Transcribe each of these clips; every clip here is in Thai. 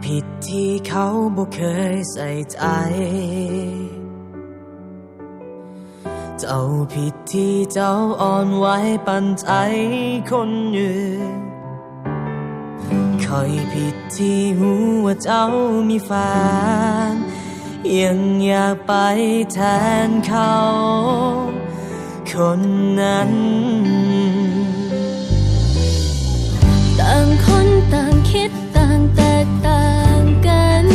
ผิดที่เขาบ่เคยใส่ใจเจ้าผิดที่เจ้าอ่อนไหวปันใจคนอื่นคอยผิดที่หูว่าเจ้ามีแฟนยังอยากไปแทนเขาคนนั้นต่างคนต่างคิดต่างแตกต่างกัน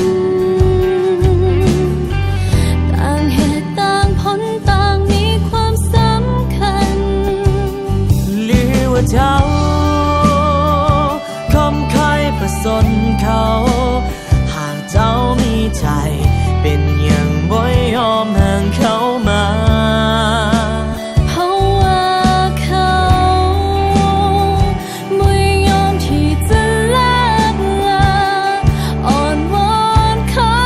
ต่างเหตุต่างผลต่างมีความสำคัญหรือว่าเจ้าคมคอยประสนเขาหากเจ้ามีใจเป็นอย่างบ่ยอมห่างเขามาเพราะว่าเขาไม่ยอมที่จะเลิกลาอ่อนวอนเขา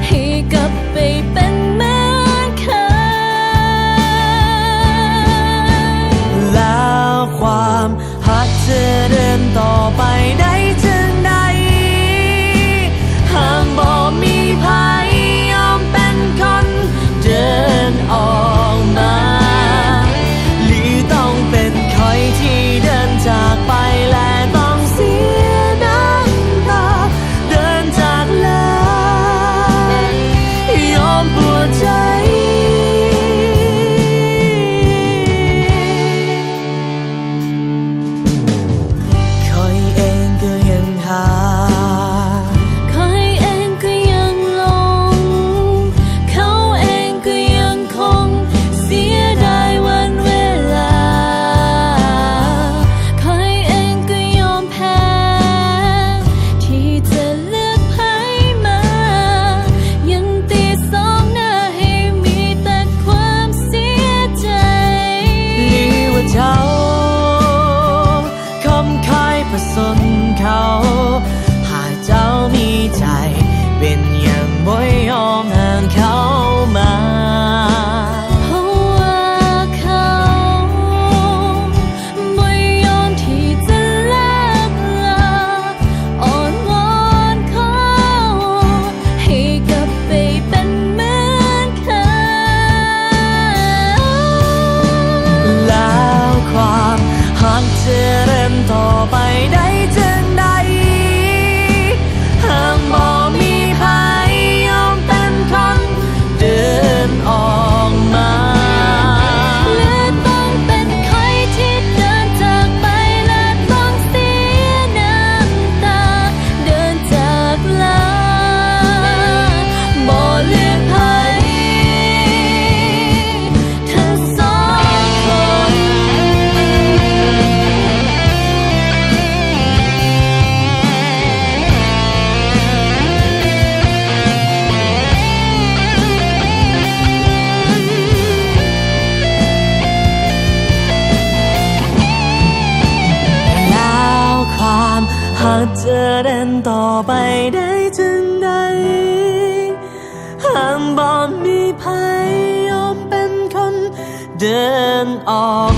ให้กลับไปเป็นเหมือนเคยแล้วความหักจะเดินต่อไปได้จึงใดหากบ่มีภัยยอมเป็นคนเดินออกมาหรือต้องเป็นคอยที่เดินจากไปและต้องเสียน้ำตาเดินจากลายอมปวดใจคอยเองก็ยังหาคอยเองก็ยังหลงเขาเองก็ยังคงเสียดายวันเวลาคอยเองก็ยอมแพ้ที่จะเลือกให้มายังตีสองหน้าให้มีแต่ความเสียใจหรือว่าเจ้าคมคายประสนเขาหากเจ้ามีใจเป็นอย่างบ่ยอมห่างเขามาเพราะว่าเขาไม่ยอมที่จะเลิกลาอ่อนวอนเขาให้กลับไปเป็นเหมือนเคยแล้วความหักจะเริ่มต่อไปได้จึงใดหากบ่มีภัยยอมเป็นคนเดินออกมาหรือต้องเป็นใครที่เดินจากไปและต้องเสียน้ำตาเดินจากลาบ่เลือกใครทั้งสองคนแล้วความหากจะเดินต่อไปได้จึงใดหากบ่มีภัยยอมเป็นคนเดินออก